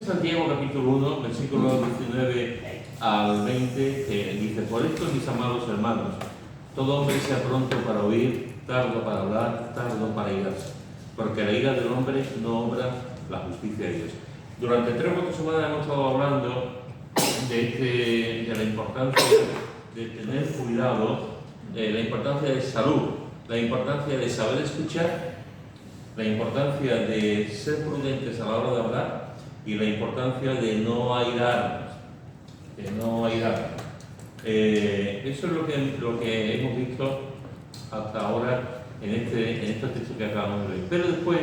Santiago capítulo 1, versículos 19 al 20, que dice: por esto, mis amados hermanos, todo hombre sea pronto para oír, tardo para hablar, tardo para irarse, porque la ira del hombre no obra la justicia de Dios. Durante 3 o 4 semanas hemos estado hablando de la importancia de tener cuidado, de la importancia de salud, la importancia de saber escuchar, la importancia de ser prudentes a la hora de hablar y la importancia de no airarnos. Eso es lo que hemos visto hasta ahora en estos textos que acabamos de ver. Pero después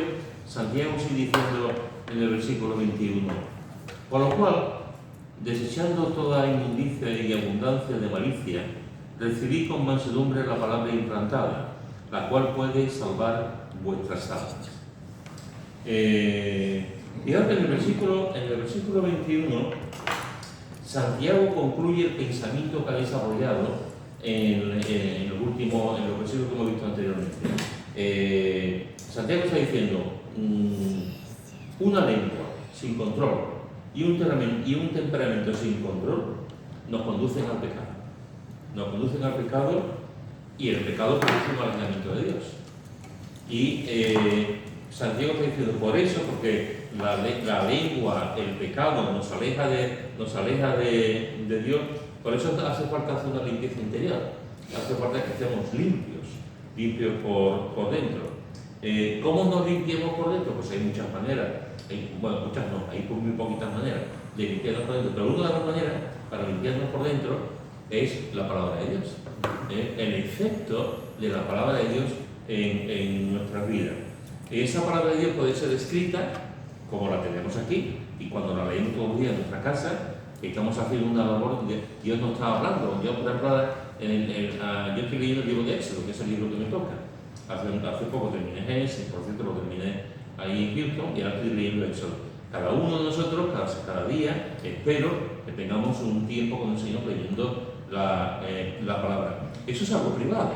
Santiago sigue diciendo en el versículo 21: por lo cual, desechando toda inmundicia y abundancia de malicia, recibid con mansedumbre la palabra implantada, la cual puede salvar vuestras almas. Y ahora en el versículo 21, Santiago concluye el pensamiento que ha desarrollado en los versículos que hemos visto anteriormente. Santiago está diciendo: una lengua sin control y un temperamento sin control nos conducen al pecado. Nos conducen al pecado, y el pecado produce un alejamiento de Dios. Y Santiago está diciendo por eso, porque la lengua, el pecado nos aleja de Dios. Por eso hace falta hacer una limpieza interior. Hace falta que estemos limpios por dentro. ¿Cómo nos limpiamos por dentro? Pues hay muchas maneras. Muchas no, hay muy poquitas maneras de limpiarnos por dentro. Pero una de las maneras para limpiarnos por dentro es la palabra de Dios. El efecto de la palabra de Dios en nuestras vidas. Esa palabra de Dios puede ser escrita, como la tenemos aquí, y cuando la leemos todos los días en nuestra casa, estamos haciendo una labor. Dios nos está hablando. Yo, por ejemplo, yo estoy leyendo el libro de Éxodo, que es el libro que me toca. Hace poco terminé Génesis, por cierto, lo terminé ahí en Houston, y ahora estoy leyendo Éxodo. Cada uno de nosotros, cada día, espero que tengamos un tiempo con el Señor leyendo la palabra. Eso es algo privado.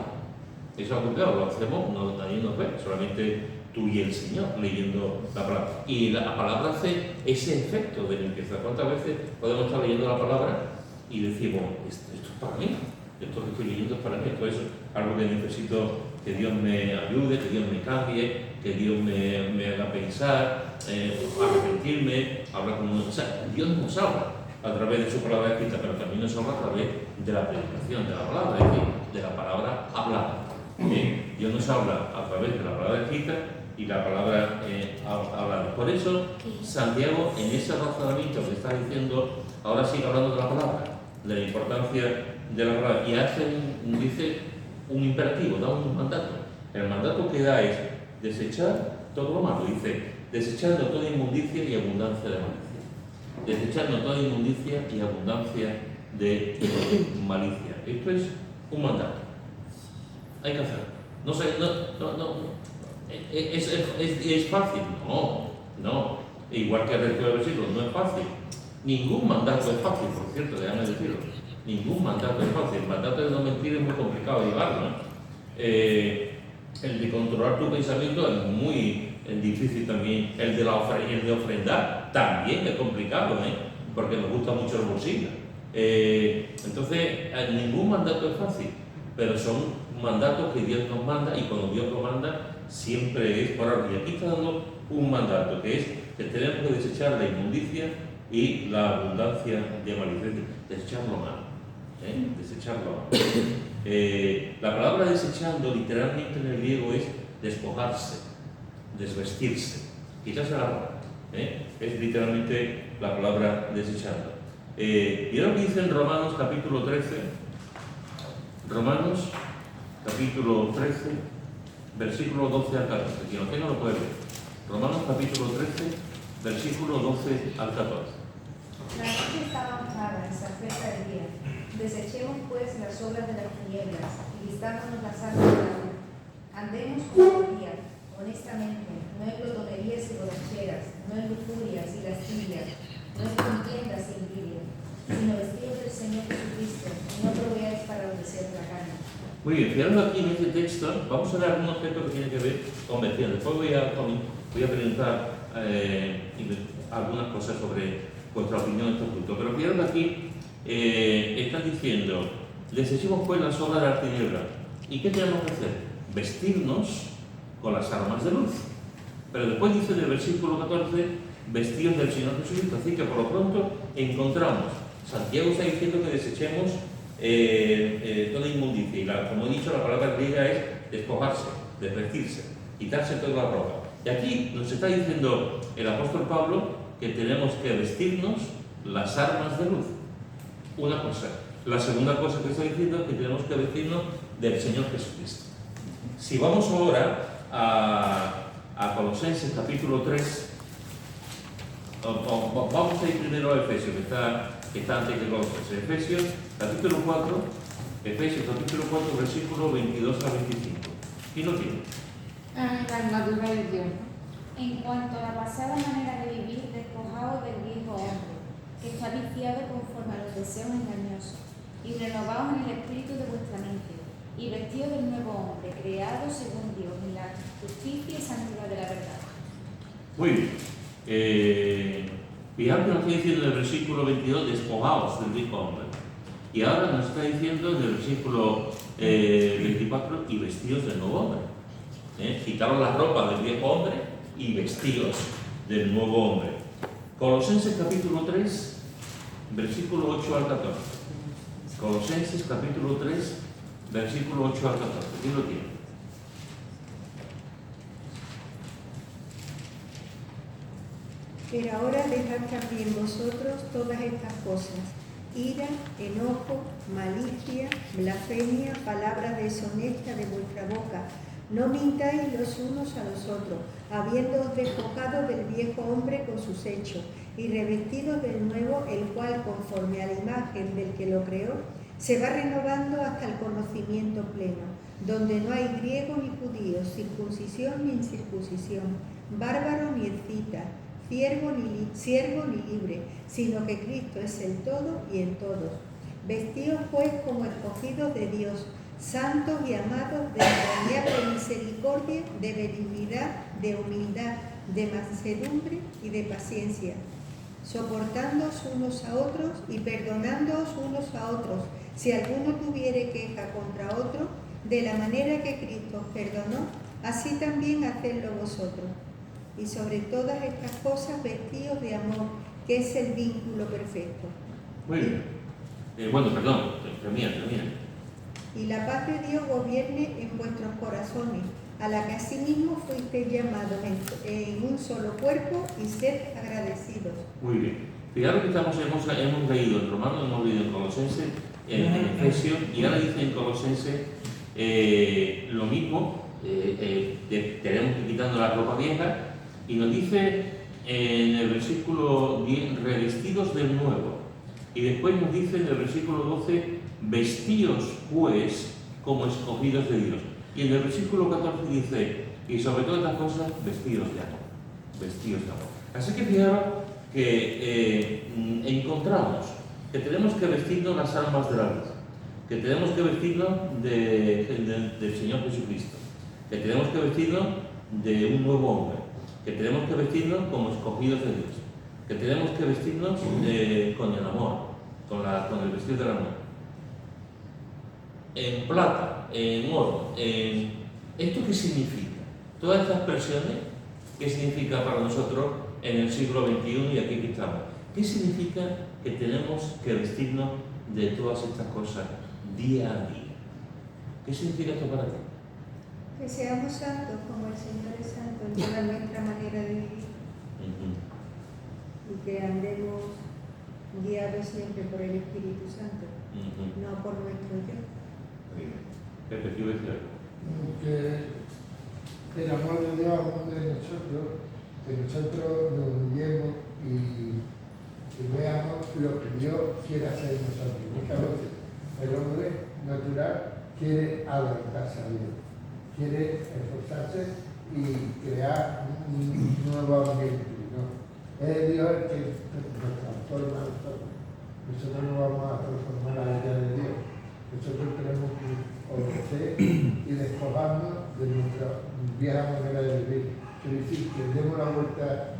Eso es algo privado, lo hacemos, nadie nos ve, solamente tú y el Señor leyendo la palabra. Y la palabra hace ese efecto de limpieza. ¿Cuántas veces podemos estar leyendo la palabra y decimos: esto es para mí, esto que estoy leyendo es para mí, esto es algo que necesito que Dios me ayude, que Dios me cambie, que Dios me haga pensar, arrepentirme, hablar con uno? O sea, Dios nos habla a través de su palabra escrita, pero también nos habla a través de la predicación de la palabra, es decir, de la palabra hablada. Dios nos habla a través de la palabra escrita y la palabra hablada. Por eso Santiago, en ese razonamiento que está diciendo, ahora sigue hablando de la palabra, de la importancia de la palabra, y dice un imperativo, da un mandato. El mandato que da es desechar todo lo malo. Dice: desechando toda inmundicia y abundancia de malicia. Desechando toda inmundicia y abundancia de malicia. Esto es un mandato. Hay que hacerlo. No sé, ¿es fácil? No. Igual que el resto del versículo, no es fácil. Ningún mandato es fácil, por cierto, déjame decirlo. Ningún mandato es fácil. El mandato de no mentir es muy complicado de llevarlo, ¿no? El de controlar tu pensamiento es muy difícil también. El de ofrendar también es complicado, porque nos gusta mucho el bolsillo. Entonces, ningún mandato es fácil, pero son mandatos que Dios nos manda, y cuando Dios lo manda siempre es por algo. Y aquí está dando un mandato, que es que tenemos que desechar la inmundicia y la abundancia de malicia. Desecharlo mal. Desecharlo mal. La palabra desechando literalmente en el griego es despojarse, desvestirse, quitarse la ropa. Es literalmente la palabra desechando. Y ahora que dice en Romanos capítulo 13, Romanos capítulo 13, versículo 12 al 14. Quien lo tenga lo puede ver. Romanos capítulo 13, versículo 12 al 14. La noche está avanzada y se acerca el día. Desechemos pues las obras de las tinieblas y vistámonos las armas de la luz. Andemos con alegría, honestamente, no en glotonerías y borracheras, no en lujurias y lascivias, no en contiendas y envidias, sino vestidos del Señor Jesucristo, y no proveáis para obedecer la carne. Muy bien, fijaros aquí en este texto, vamos a ver algunos aspectos que tienen que ver con vestir. Después voy a preguntar algunas cosas sobre vuestra opinión en este punto. Pero fijaros aquí, están diciendo, desechemos pues las obras de la tiniebla. ¿Y qué tenemos que hacer? Vestirnos con las armas de luz. Pero después dice en el versículo 14, vestidos del Señor Jesucristo. Así que por lo pronto encontramos, Santiago está diciendo que desechemos toda inmundicia. Y como he dicho, la palabra griega es despojarse, desvestirse, quitarse toda la ropa. Y aquí nos está diciendo el apóstol Pablo que tenemos que vestirnos las armas de luz. Una cosa. La segunda cosa que está diciendo es que tenemos que vestirnos del Señor Jesucristo. Si vamos ahora a Colosenses capítulo 3, vamos a ir primero a Efesios, que está antes de Colosenses. Efesios capítulo 4, versículos 22 a 25. ¿Quién lo tiene? La armadura de Dios. En cuanto a la pasada manera de vivir, despojados del viejo hombre, que está viciado conforme a los deseos engañosos, y renovados en el espíritu de vuestra mente, y vestidos del nuevo hombre, creado según Dios, en la justicia y santidad de la verdad. Muy bien. Fijaros que nos está diciendo en el versículo 22, despojados del viejo hombre. Y ahora nos está diciendo en el versículo 24, y vestidos del nuevo hombre. Quitaron la ropa del viejo hombre y vestidos del nuevo hombre. Colosenses capítulo 3, versículo 8 al 14. Colosenses capítulo 3, versículo 8 al 14. ¿Quién lo tiene? Pero ahora dejad también vosotros todas estas cosas: ira, enojo, malicia, blasfemia, palabras deshonestas de vuestra boca. No mintáis los unos a los otros, habiéndoos despojado del viejo hombre con sus hechos, y revestidos del nuevo, el cual, conforme a la imagen del que lo creó, se va renovando hasta el conocimiento pleno, donde no hay griego ni judío, circuncisión ni incircuncisión, bárbaro ni escita, siervo ni libre, sino que Cristo es el todo y en todos. Vestidos pues como escogidos de Dios, santos y amados, de entrañable misericordia, de benignidad, de humildad, de mansedumbre y de paciencia, soportándoos unos a otros y perdonándoos unos a otros, si alguno tuviere queja contra otro, de la manera que Cristo os perdonó, así también hacedlo vosotros. Y sobre todas estas cosas vestidos de amor, que es el vínculo perfecto. Muy bien. Perdón, termina. Y la paz de Dios gobierne en vuestros corazones, a la que asimismo fuisteis llamados en un solo cuerpo, y sed agradecidos. Muy bien. Fijaros que hemos leído en Romanos, hemos leído en Colosenses, en Efesios, y ahora dice en Colosenses lo mismo. Tenemos que quitando la ropa vieja, y nos dice en el versículo 10, revestidos del nuevo. Y después nos dice en el versículo 12, vestíos pues como escogidos de Dios. Y en el versículo 14 dice, y sobre todas estas cosas, vestidos de amor. Vestidos de amor. Así que fijaros que encontramos que tenemos que vestirnos las armas de la luz, que tenemos que vestirnos del Señor Jesucristo, que tenemos que vestirnos de un nuevo hombre, que tenemos que vestirnos como escogidos de Dios, que tenemos que vestirnos con el amor, con el vestido del amor. En plata, en oro, ¿esto qué significa? Todas estas expresiones, ¿qué significa para nosotros en el siglo XXI y aquí que estamos? ¿Qué significa que tenemos que vestirnos de todas estas cosas día a día? ¿Qué significa esto para ti? Que seamos santos como el Señor es santo en toda nuestra manera de vivir. Y que andemos guiados siempre por el Espíritu Santo, no por nuestro yo. Pepe, ¿qué ves? Que el amor de Dios abunde en nosotros, que nosotros nos humillemos y veamos lo que Dios quiere hacer en nosotros. Muchas veces el hombre natural quiere adelantarse a Dios, quiere esforzarse y crear un nuevo ambiente. ¿No? Es Dios el que nos transforma a nosotros. Nosotros no vamos a transformar a la idea de Dios. Nosotros tenemos que obedecer y despojarnos de nuestra vieja manera de vivir. Quiere decir que demos la vuelta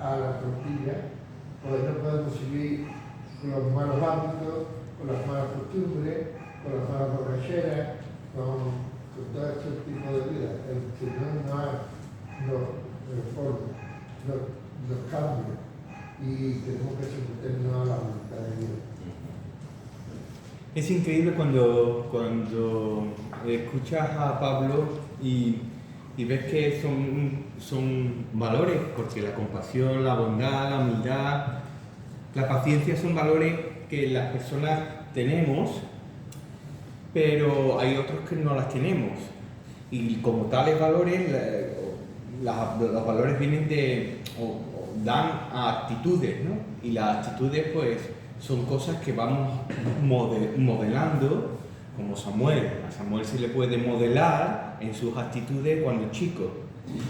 a la tortilla, pues no podemos seguir con los malos hábitos, con las malas costumbres, con las malas borracheras, con todo este tipo de vida. El Señor nos reforma, nos cambia y tenemos que someternos a la voluntad de Dios. Es increíble cuando escuchas a Pablo y ves que son valores, porque la compasión, la bondad, la humildad, la paciencia son valores que las personas tenemos, pero hay otros que no las tenemos. Y como tales valores, los valores vienen o dan a actitudes, ¿no? Y las actitudes, pues, son cosas que vamos modelando, como Samuel. A Samuel se le puede modelar en sus actitudes cuando es chico.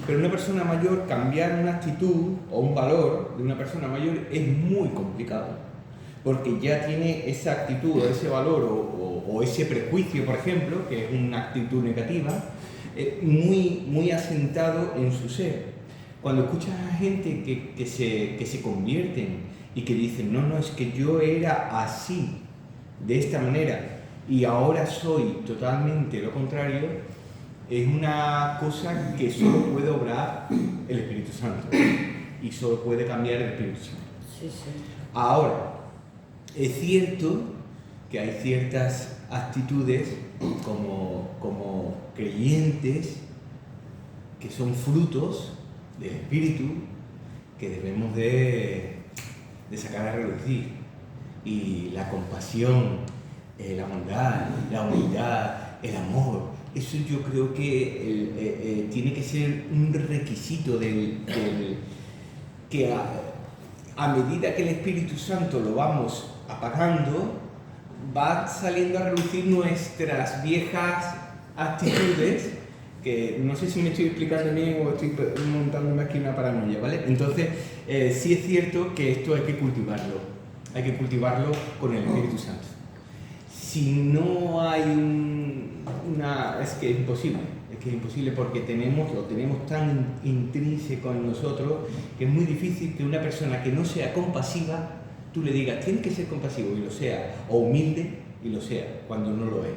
Pero una persona mayor, cambiar una actitud o un valor de una persona mayor es muy complicado. Porque ya tiene esa actitud o ese valor o ese prejuicio, por ejemplo, que es una actitud negativa, muy asentado en su ser. Cuando escuchas a gente que se convierten y que dicen, no, es que yo era así, de esta manera, y ahora soy totalmente lo contrario, es una cosa que solo puede obrar el Espíritu Santo y solo puede cambiar el Espíritu Santo. Sí, sí. Ahora, es cierto que hay ciertas actitudes como creyentes que son frutos del Espíritu que debemos de sacar a relucir. Y la compasión, la bondad, la humildad, el amor, eso yo creo que tiene que ser un requisito que a medida que el Espíritu Santo lo vamos apagando, va saliendo a relucir nuestras viejas actitudes, que no sé si me estoy explicando bien o estoy montándome aquí una paranoia, ¿vale? Entonces, sí es cierto que esto hay que cultivarlo con el Espíritu Santo. Si no hay es que es imposible porque lo tenemos tan intrínseco en nosotros que es muy difícil que una persona que no sea compasiva, tú le digas, tienes que ser compasivo y lo sea, o humilde y lo sea, cuando no lo es.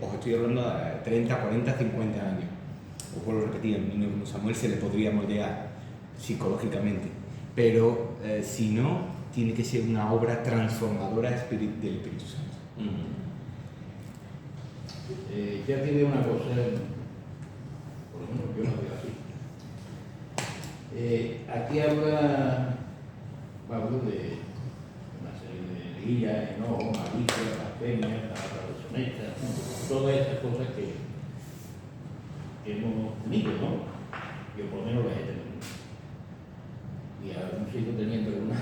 Os estoy hablando de 30, 40, 50 años. Os vuelvo a repetir, al niño como Samuel se le podría moldear psicológicamente, pero si no, tiene que ser una obra transformadora del Espíritu Santo. Ya te digo una cosa, por lo menos yo lo veo así. Aquí habla Pablo de una serie de iras, enojo, malicia, blasfemia, palabras deshonestas, todas esas cosas que hemos tenido, ¿no? Yo por lo menos las he tenido. Y aún sigo teniendo alguna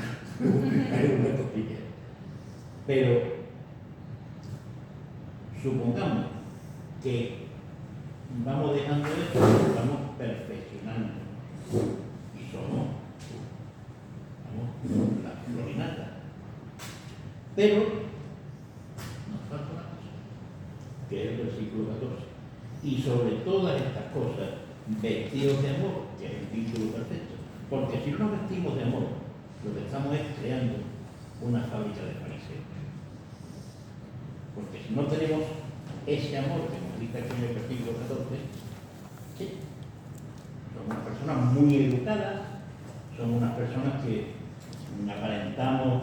cosilla. Pero supongamos que vamos dejando esto, vamos perfeccionando y somos la florinata. Pero nos falta una cosa, que es el versículo 14. Y sobre todas estas cosas, vestidos de amor, que es el título perfecto. Porque si no nos vestimos de amor, lo que estamos es creando una fábrica de fariseos. Porque si no tenemos ese amor que nos dice aquí en el versículo 14, ¿sí? Somos unas personas muy educadas, somos unas personas que aparentamos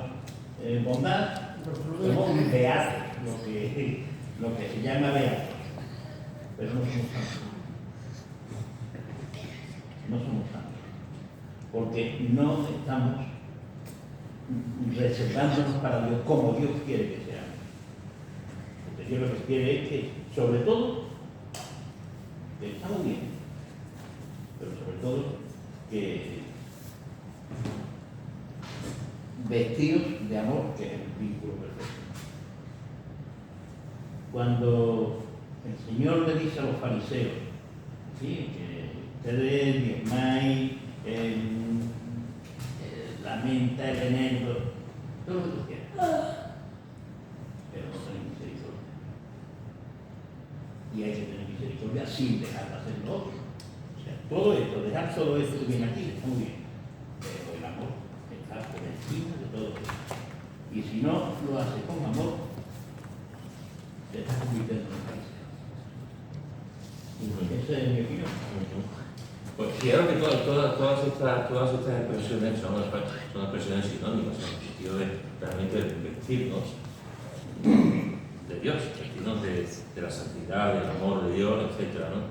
bondad, somos beatos, lo que se llama beatos, pero no somos santos. No somos santos, porque no estamos reservándonos para Dios como Dios quiere que seamos. Porque Dios lo que quiere es que, sobre todo, que estamos bien, pero sobre todo que vestidos de amor, que es el vínculo perfecto. Cuando el Señor le dice a los fariseos, ¿sí?, que ustedes diezmáis la menta, el eneldo, todo lo que tú quieras, pero no tenéis misericordia. Y hay que tener misericordia sin dejar de hacer lo otro. O sea, todo esto, dejar solo esto que viene aquí, está muy bien, pero el Y si no lo haces con amor, te estás convirtiendo en un país. Esa es mi opinión. Pues claro que todas estas expresiones son expresiones sinónimas, en el sentido de realmente vestirnos de Dios, vestirnos de la santidad, del amor de Dios, etc. ¿no?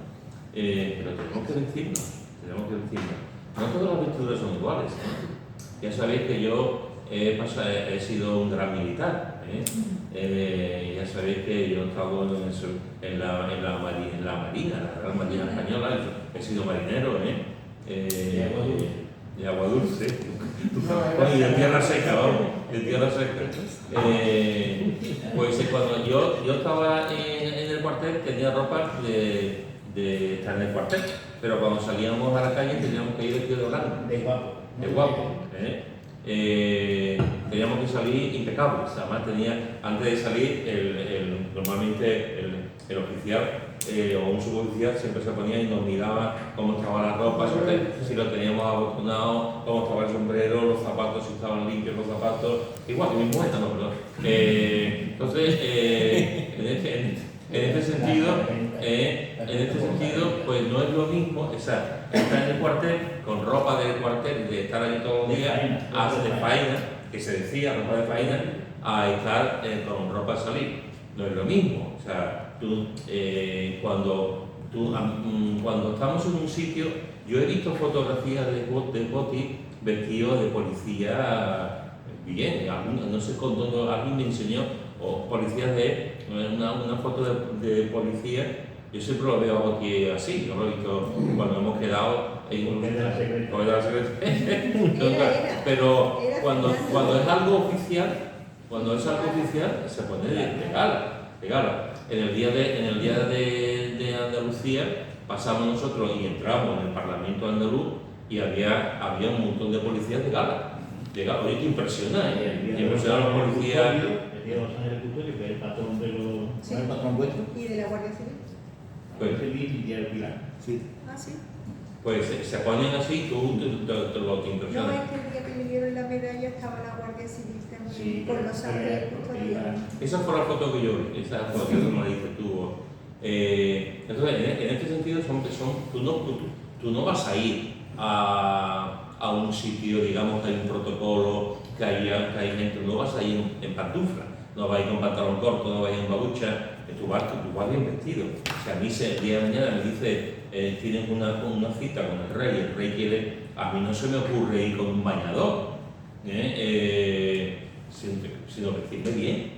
Pero tenemos que vestirnos. No todas las vestiduras son iguales, ¿no? Ya sabéis que yo he sido un gran militar, ya sabéis que yo he estado en la Marina, la Real Marina Española, he sido marinero, de agua dulce, y de tierra seca, vamos, de tierra seca. Pues cuando yo estaba en el cuartel tenía ropa de estar en el cuartel, pero cuando salíamos a la calle teníamos que ir vestidos de blanco. De guapo. Teníamos que salir impecables. Además antes de salir, normalmente el oficial o un suboficial siempre se ponía y nos miraba cómo estaba la ropa, si lo teníamos abotonado, cómo estaba el sombrero, los zapatos, si estaban limpios los zapatos, igual que mi muerta, no, perdón. Entonces, en este sentido, pues no es lo mismo estar en el cuartel con ropa del cuartel, de estar ahí todos los días, de faena, que se decía ropa de faena, a estar con ropa de salir. No es lo mismo. O sea, cuando estamos en un sitio, yo he visto fotografías de Boti vestido de policía bien, no sé cuándo alguien me enseñó, o policías una foto de policía. Yo siempre lo veo a Boti así, yo lo he visto cuando hemos quedado pero cuando es algo oficial, se pone de gala. En el día de Andalucía pasamos nosotros y entramos en el Parlamento andaluz y había un montón de policías de gala. Oye, te impresiona, te impresiona los policías. El día de los Ángeles Custodio, que es el patrón de los... Sí. ¿No es el patrón vuestro? ¿Y de la Guardia Civil? Pues el día del Pilar. Sí. Ah, sí. Pues se ponen así, tú te lo No, impresionas. es que el día que le dieron la medalla estaba la Guardia Civil también, Sí, con los ángeles custodianos. Esa fue la foto que yo vi, esa foto que me dices tú. Entonces, en este sentido, tú no vas a ir a un sitio, digamos, que hay un protocolo, que hay gente, no vas a ir en pantufla, no vas a ir con pantalón corto, no vas a ir en babucha, tú vas bien vestido. Si a mí el día de mañana me dice, tienes una cita con el rey quiere, a mí no se me ocurre ir con un bañador, sino vestirme bien,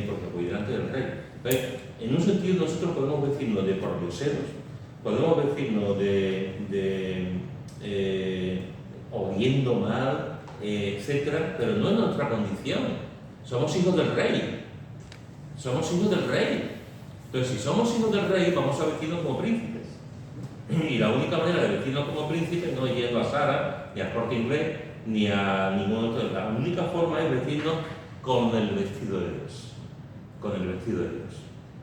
porque voy delante del rey. Entonces, en un sentido nosotros podemos vestirnos de pordioseros, podemos vestirnos oliendo mal, etcétera, pero no es nuestra condición. Somos hijos del rey. Entonces, si somos hijos del rey, vamos a vestirnos como príncipes. Y la única manera de vestirnos como príncipes no es yendo a Zara, ni a Corte Inglés, ni a ningún otro. La única forma es vestirnos con el vestido de Dios.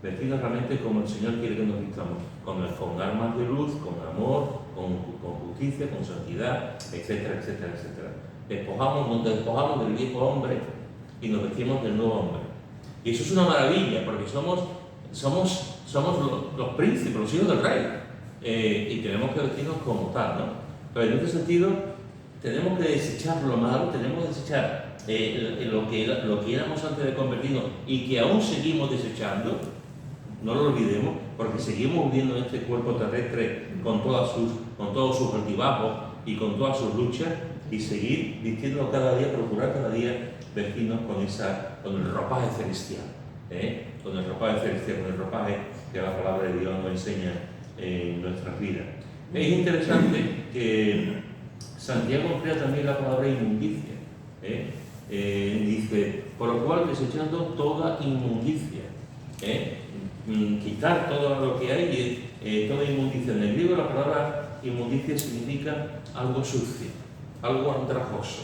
Vestirnos realmente como el Señor quiere que nos vistamos, con armas de luz, con amor, con justicia, con santidad, etcétera, etcétera, etcétera. Nos despojamos del viejo hombre y nos vestimos del nuevo hombre. Y eso es una maravilla, porque somos los príncipes, los hijos del rey, y tenemos que vestirnos como tal, ¿no? Pero en este sentido, tenemos que desechar lo malo, tenemos que desechar lo que éramos antes de convertirnos y que aún seguimos desechando. No lo olvidemos, porque seguimos viviendo en este cuerpo terrestre con todos sus altibajos y con todas sus luchas, y seguir vistiéndonos cada día, procurar cada día vestirnos con el ropaje celestial, con el ropaje que la palabra de Dios nos enseña en nuestras vidas. Es interesante que Santiago emplea también la palabra inmundicia. Dice, por lo cual desechando toda inmundicia. Quitar todo lo que hay, toda inmundicia. En el griego la palabra inmundicia significa algo sucio, algo andrajoso.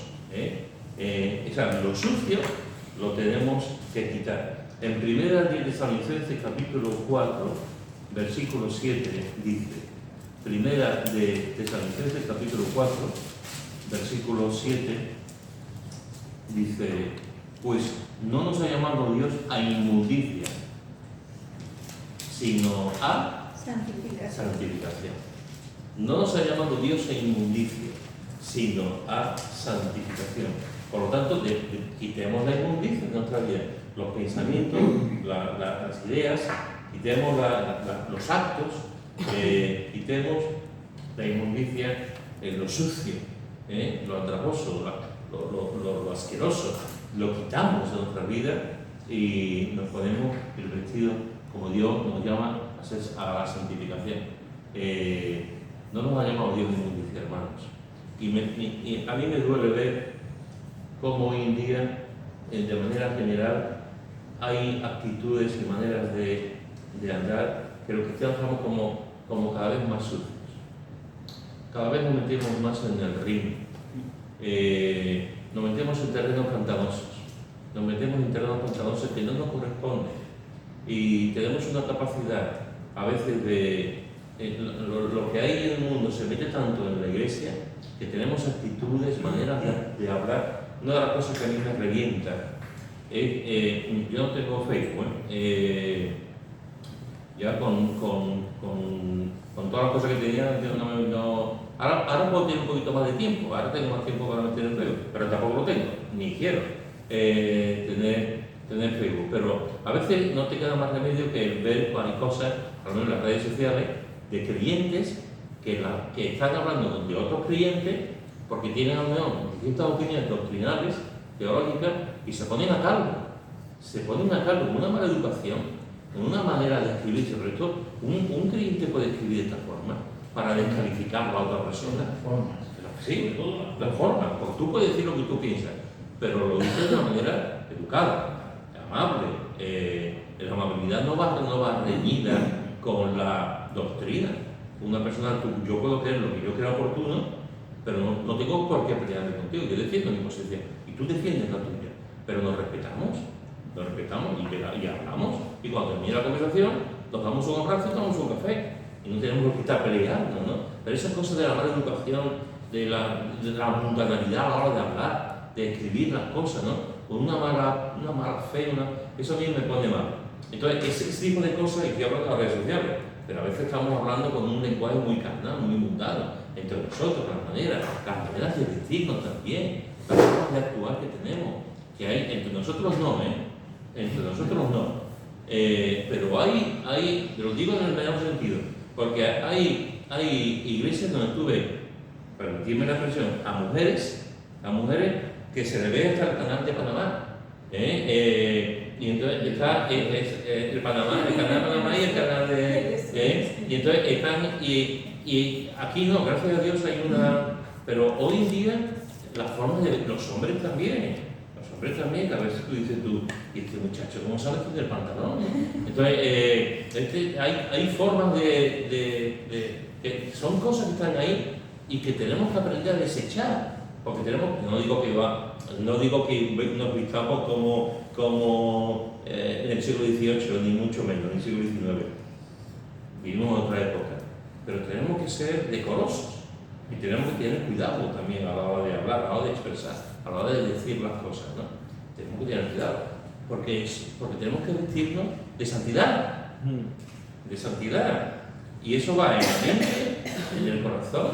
O sea, lo sucio lo tenemos que quitar. En Primera de Tesalonicenses capítulo 4, versículo 7 dice, Primera de Tesalonicenses capítulo 4, versículo 7 dice, Pues no nos ha llamado Dios a inmundicia, sino a Santificación. santificación. No nos ha llamado Dios a inmundicia, sino a santificación. Por lo tanto, quitemos la inmundicia de nuestra vida, los pensamientos, las ideas, quitemos los actos, quitemos la inmundicia, lo sucio, lo andrajoso, lo asqueroso, lo quitamos de nuestra vida y nos ponemos el vestido como Dios nos llama a la santificación. No nos ha llamado Dios a inmundicia, hermanos. Y a mí me duele ver cómo hoy en día, de manera general, hay actitudes y maneras de andar que los cristianos somos como cada vez más sucios. Cada vez nos metemos más en el ring. Nos metemos en terrenos pantanosos. Nos metemos en terrenos pantanosos que no nos corresponden. Y tenemos una capacidad, a veces, lo que hay en el mundo se mete tanto en la iglesia que tenemos actitudes, maneras de hablar. Una de las cosas que a mí me revienta es, yo no tengo Facebook, ya con todas las cosas que tenía, ahora puedo tener un poquito más de tiempo, ahora tengo más tiempo para meter en Facebook, pero tampoco lo tengo, ni quiero tener Facebook, pero a veces no te queda más remedio que ver cosas, al menos en las redes sociales, de creyentes que están hablando de otros creyentes porque tienen a lo mejor distintas opiniones doctrinales, teológicas, y se ponen a cargo con una mala educación, con una manera de escribir, sobre todo un creyente puede escribir de esta forma para descalificar a la otra persona. Sí, la forma, porque tú puedes decir lo que tú piensas, pero lo dices de una manera educada, amable. La amabilidad no va reñida con la doctrina. Una persona, yo puedo creer lo que yo crea oportuno, pero no tengo por qué pelearme contigo. Yo defiendo mi posición y tú defiendes la tuya, pero nos respetamos y hablamos. Y cuando termina la conversación, nos damos un abrazo y tomamos un café. Y no tenemos que estar peleando, ¿no? Pero esas cosas de la mala educación, de la mundanalidad a la hora de hablar, de escribir las cosas, ¿no? Con una mala fe, eso a mí me pone mal. Entonces, ese tipo de cosas, y estoy hablando de las redes sociales, pero a veces estamos hablando con un lenguaje muy carnal, muy mundano, entre nosotros, las maneras de vestirnos también, las formas de actuar que tenemos, que hay entre nosotros no, entre nosotros no. Pero hay, lo digo en el menor sentido, porque hay iglesias donde tú ves, permitidme la expresión, a mujeres que se le ve hasta el canal de Panamá. Y entonces está el canal de Panamá y el canal de... y entonces están... Y aquí no, gracias a Dios hay una... Pero hoy en día las formas de... Los hombres también, que a veces tú dices y este muchacho, ¿cómo sale aquí del pantalón? Entonces, hay formas que son cosas que están ahí y que tenemos que aprender a desechar. Porque no digo que nos vistamos como en el siglo XVIII, ni mucho menos, en el siglo XIX. Vivimos en otra época. Pero tenemos que ser decorosos y tenemos que tener cuidado también a la hora de hablar, a la hora de expresar, a la hora de decir las cosas, ¿no? Tenemos que tener cuidado, porque tenemos que vestirnos de santidad, y eso va en la mente, en el corazón,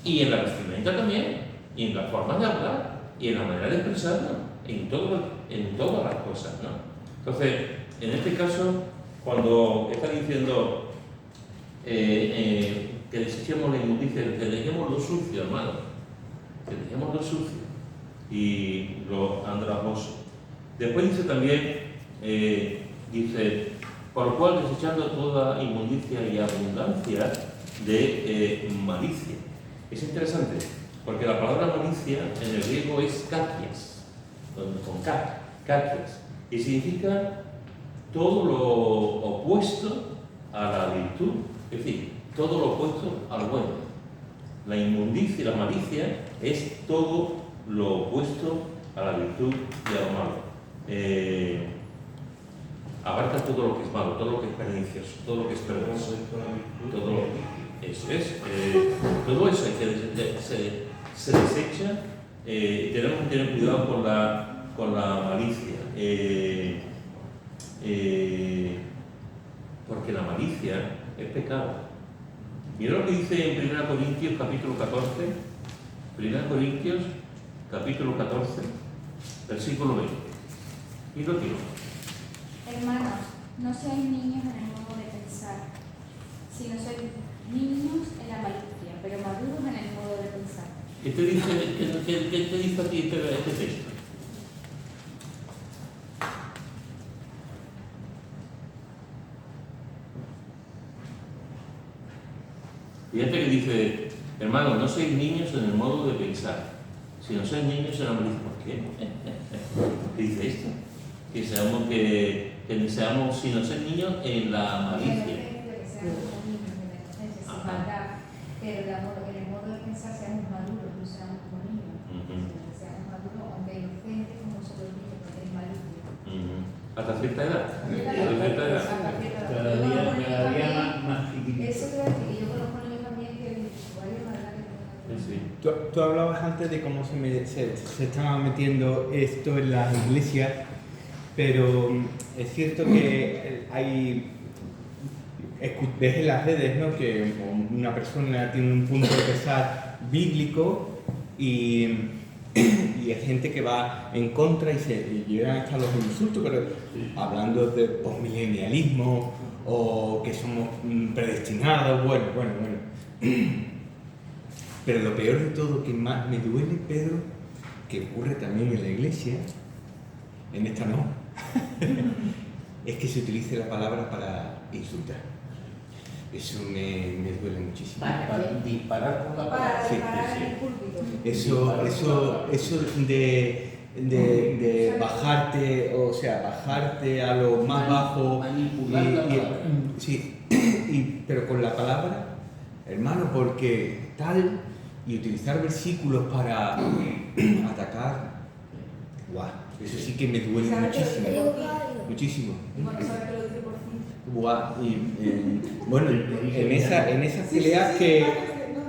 y en la vestimenta también, y en la forma de hablar, y en la manera de expresarnos, en todas las cosas, ¿no? Entonces, en este caso, cuando está diciendo que desechemos la inmundicia, que dejemos lo sucio, hermano, que dejemos lo sucio y lo andrajoso. Después dice también, por lo cual desechando toda inmundicia y abundancia de malicia. Es interesante, porque la palabra malicia en el griego es kakias, con kakias, y significa todo lo opuesto a la virtud, es decir, todo lo opuesto al bueno. La inmundicia y la malicia es todo lo opuesto a la virtud y a lo malo. Abarca todo lo que es malo, todo lo que es pernicioso, todo lo que es perverso, todo eso se desecha. Tenemos que tener cuidado con la malicia. Porque la malicia es pecado. Mira lo que dice en 1 Corintios capítulo 14, 1 Corintios capítulo 14, versículo 20. Y lo digo. Hermanos, no seáis niños en el modo de pensar, sino sois niños en la malicia, pero maduros en el modo de pensar. ¿Qué te dice a ti este texto? Fíjate que dice, hermanos, no sois niños en el modo de pensar, sino sois niños en la malicia. ¿Por qué? ¿Qué dice esto? Que seamos, si no sois niños en la malicia. Que seamos como niños de la inocencia, sin maldad, pero en el modo de pensar seamos maduros, no seamos como niños. Que seamos maduros, aunque inocentes como son los niños, porque es malicia. ¿Hasta cierta edad? Hasta cierta edad. Cada día más chiquitito. Eso te voy a decir, y yo conozco niños también que vaya maldad que Sí. Tú hablabas antes de cómo se estaba metiendo esto en las iglesias, pero es cierto que ves en las redes, ¿no?, que una persona tiene un punto de pesar bíblico y hay gente que va en contra y llegan hasta los insultos, pero hablando de posmilenialismo o que somos predestinados, bueno. Pero lo peor de todo, que más me duele, Pedro, que ocurre también en la iglesia, en esta no, es que se utilice la palabra para insultar. Eso me duele muchísimo. Para disparar por la para palabra. Sí, preparar sí. el púlpito. Eso de bajarte, o sea, bajarte a lo más bajo, Manipular la palabra. sí, pero con la palabra, hermano, porque tal, y utilizar versículos para atacar, guau, eso sí que me duele muchísimo. Bueno, sabes que lo dice por fin. Guau, bueno, en esas peleas que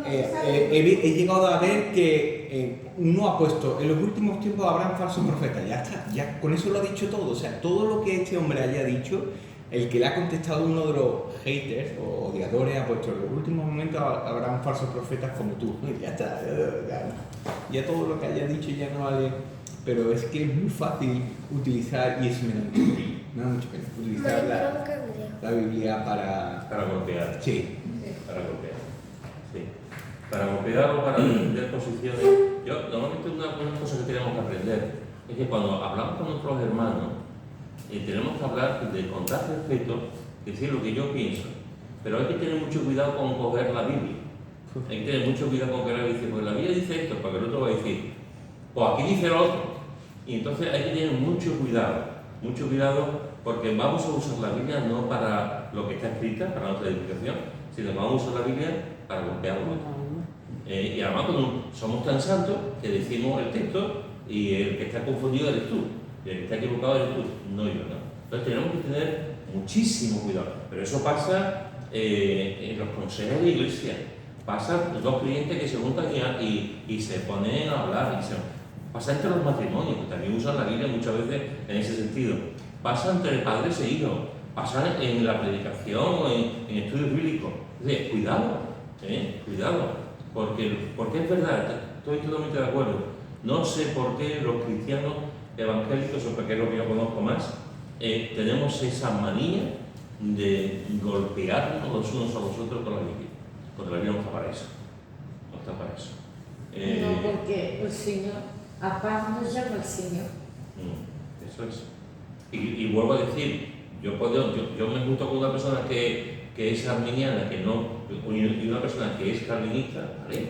he llegado a ver que uno ha puesto, en los últimos tiempos habrán falsos profetas, ya está, ya con eso lo ha dicho todo, o sea, todo lo que este hombre haya dicho, el que le ha contestado uno de los haters o odiadores ha puesto, en los últimos momentos habrán falsos profetas como tú, ya está, ya todo lo que haya dicho ya no vale, pero es que es muy fácil utilizar, y eso me da mucho pena, utilizar la Biblia para golpear. Sí. Para golpear. Sí. Para golpear o para defender posiciones. Normalmente una cosa que tenemos que aprender es que cuando hablamos con nuestros hermanos, tenemos que hablar con tal respeto, decir lo que yo pienso. Pero hay que tener mucho cuidado con coger la Biblia. Hay que tener mucho cuidado con coger la Biblia. Porque la Biblia dice esto, para que el otro va a decir, pues aquí dice lo otro. Y entonces hay que tener mucho cuidado, porque vamos a usar la Biblia no para lo que está escrita, para nuestra edificación, sino que vamos a usar la Biblia para golpear a otro. Y además somos tan santos que decimos el texto y el que está confundido eres tú, y el que está equivocado eres tú, no yo, ¿no? Entonces tenemos que tener muchísimo cuidado. Pero eso pasa en los consejos de iglesia. Pasa dos clientes que se juntan y se ponen a hablar. Pasa entre los matrimonios, que también usan la Biblia muchas veces en ese sentido. Pasa entre padres e hijos. Pasa en la predicación o en estudios bíblicos. Es decir, cuidado. Porque es verdad, estoy totalmente de acuerdo. No sé por qué los cristianos evangélicos, o porque es lo que yo conozco más, tenemos esa manía de golpearnos los unos a los otros con la Biblia. Porque la Biblia no está para eso. No está para eso. No, porque el Señor, a paz nos llama el Señor. Eso es. Y vuelvo a decir, yo me junto con una persona que es arminiana, y una persona que es calvinista, ¿vale?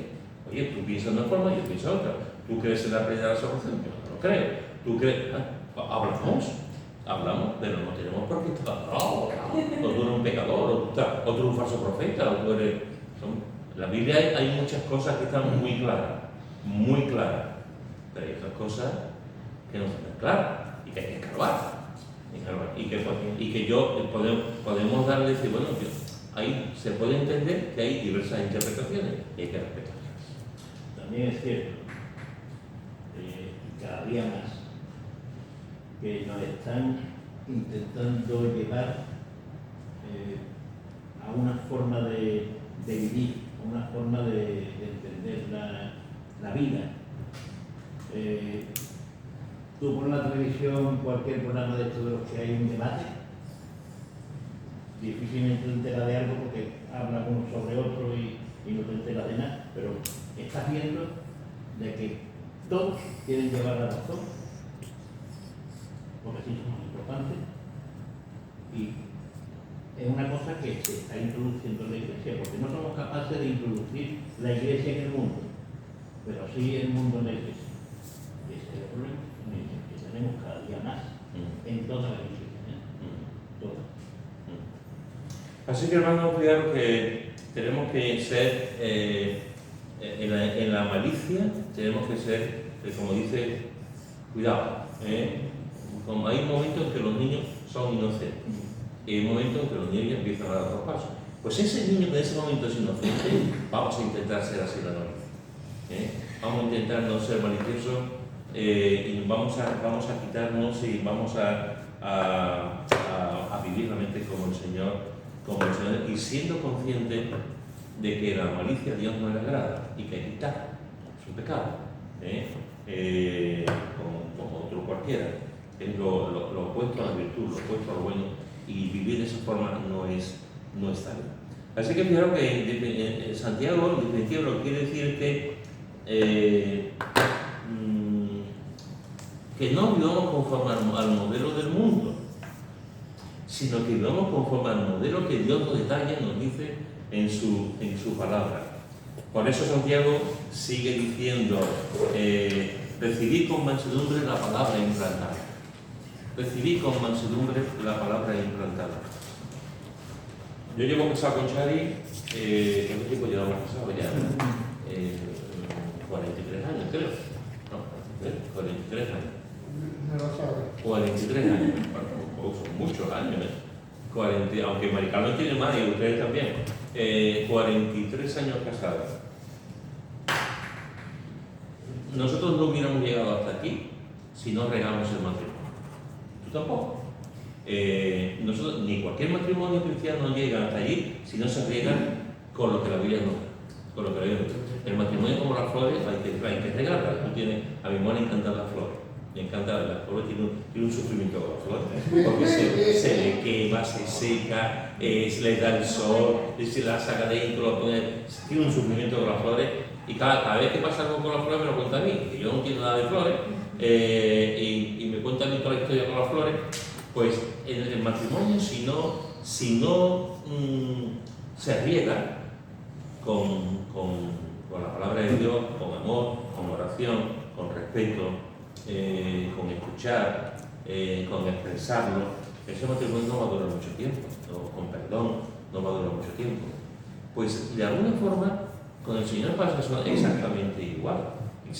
Oye, tú piensas de una forma y yo pienso de otra. ¿Tú crees en la plena salvación? Yo no lo creo. ¿Tú crees? Hablamos, pero no tenemos por qué estar bravo. O tú eres un pecador, o tú eres un falso profeta, o tú eres... En la Biblia hay muchas cosas que están muy claras, pero hay otras cosas que no están claras y que hay que escarbar. Y que podemos darle, decir, bueno, ahí se puede entender que hay diversas interpretaciones y hay que respetarlas. También es cierto, cada día más, que nos están intentando llevar a una forma de vivir, a una forma de entender la vida. Tú pones la televisión, cualquier programa de estos de los que hay un debate, difícilmente te enteras de algo porque habla uno sobre otro y no te enteras de nada, pero estás viendo de que todos quieren llevar la razón, porque sí somos importantes, y es una cosa que se está introduciendo en la Iglesia, porque no somos capaces de introducir la Iglesia en el mundo, pero sí el mundo en la Iglesia. Ese es el problema que tenemos cada día más en todas las iglesias, todas. Así que, hermanos, cuidado que tenemos que ser, en la malicia, tenemos que ser, como dice, cuidado. Como hay momentos en que los niños son inocentes y hay momentos en que los niños empiezan a dar otros pasos. Pues ese niño que en ese momento es inocente, vamos a intentar ser así la noche. Vamos a intentar no ser maliciosos y vamos a quitarnos y vamos a vivir la mente como el Señor, y siendo consciente de que la malicia a Dios no le agrada y que hay que quitar, es un pecado, como otro cualquiera. Es lo opuesto a la virtud, lo opuesto a lo bueno, y vivir de esa forma no está bien. Así que fijaros que Santiago, en definitiva, lo que quiere decir que no vivamos conforme al modelo del mundo, sino que vivamos conforme al modelo que Dios nos detalla, nos dice en su palabra. Por eso Santiago sigue diciendo, recibid con mansedumbre la palabra implantada. Recibid con mansedumbre la palabra implantada. Yo llevo casado con Chari, ¿cuánto tiempo llevamos casado ya? 43 años, creo. No, 43 años. No lo sabes. 43 años. Bueno, son muchos años, 40, aunque Mari Carmen tiene más y ustedes también. 43 años casados. Nosotros no hubiéramos llegado hasta aquí si no regamos el matrimonio. Tú tampoco. Nosotros, ni cualquier matrimonio cristiano llega hasta allí si no se riega con lo que la Biblia nos da. El matrimonio, como las flores, hay que regarlas. A mi mamá le encantan las flores. Me encanta, las flores tiene un sufrimiento con las flores, porque se le quema, se seca, se le da el sol, se la saca de dentro, lo pone, tiene un sufrimiento con las flores, y cada vez que pasa algo con las flores me lo cuenta a mí, que yo no entiendo nada de flores, y me cuenta a mí toda la historia con las flores. Pues en el matrimonio, si no se riega con la palabra de Dios, con amor, con oración, con respeto, con escuchar, con expresarlo, ese matrimonio no va a durar mucho tiempo, con perdón no va a durar mucho tiempo. Pues de alguna forma con el Señor pasa exactamente igual, en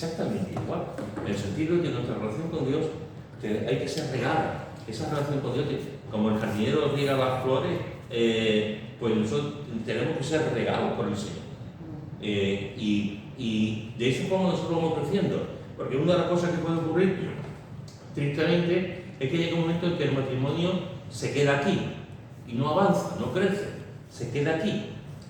el sentido de que nuestra relación con Dios hay que ser regada. Esa relación con Dios, como el jardinero riega las flores, pues nosotros tenemos que ser regados por el Señor. Y de eso como nosotros vamos creciendo. Porque una de las cosas que puede ocurrir, tristemente, es que llega un momento en que el matrimonio se queda aquí y no avanza, no crece, se queda aquí.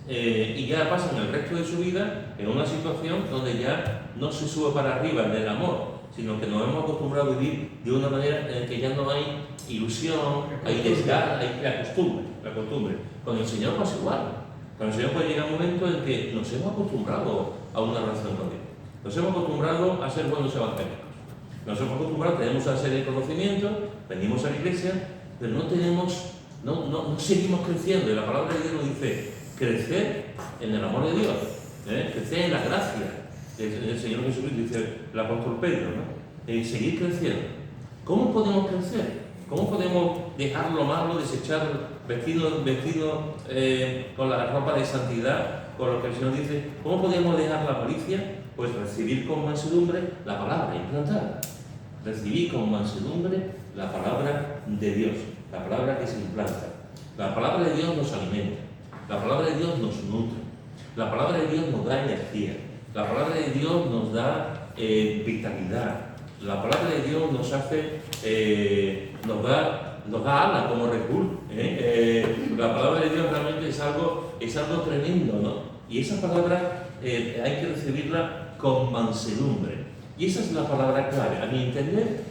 Y ya pasa en el resto de su vida en una situación donde ya no se sube para arriba en el amor, sino que nos hemos acostumbrado a vivir de una manera en que ya no hay ilusión, hay desgarra, hay la costumbre. Con el Señor pasa igual. Con el Señor puede llegar un momento en que nos hemos acostumbrado a una relación con Dios. Nos hemos acostumbrado a ser buenos evangélicos. Nos hemos acostumbrado, tenemos una serie de conocimientos, venimos a la iglesia, pero no seguimos creciendo. Y la palabra de Dios nos dice, crecer en el amor de Dios, crecer en la gracia. El Señor Jesucristo dice el apóstol Pedro, ¿no? Seguir creciendo. ¿Cómo podemos crecer? ¿Cómo podemos dejar lo malo, desechar vestidos con la ropa de santidad, con lo que el Señor dice? ¿Cómo podemos dejar la malicia? Pues recibir con mansedumbre la palabra implantada. Recibir con mansedumbre la palabra de Dios, la palabra que se implanta. La palabra de Dios nos alimenta, la palabra de Dios nos nutre, la palabra de Dios nos da energía, la palabra de Dios nos da vitalidad, La palabra de Dios nos hace, nos da alas como Red Bull. La palabra de Dios realmente es algo tremendo, ¿no? Y esa palabra hay que recibirla con mansedumbre. Y esa es la palabra clave. A mi entender,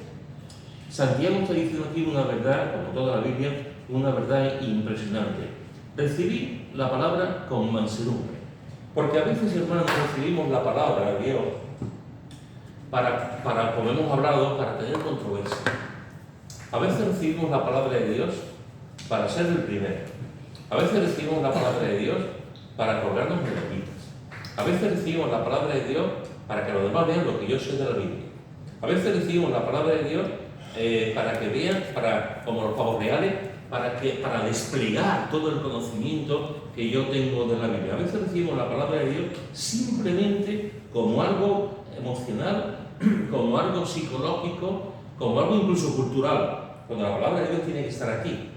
Santiago está diciendo aquí una verdad, como toda la Biblia, una verdad impresionante. Recibir la palabra con mansedumbre. Porque a veces, hermanos, recibimos la palabra de Dios como hemos hablado, para tener controversia. A veces recibimos la palabra de Dios para ser el primero. A veces recibimos la palabra de Dios para colgarnos medallitas. A veces recibimos la palabra de Dios para que los demás vean lo que yo sé de la Biblia. A veces recibimos la palabra de Dios para que vean, como los pavos reales, para desplegar todo el conocimiento que yo tengo de la Biblia. A veces recibimos la palabra de Dios simplemente como algo emocional, como algo psicológico, como algo incluso cultural, cuando la palabra de Dios tiene que estar aquí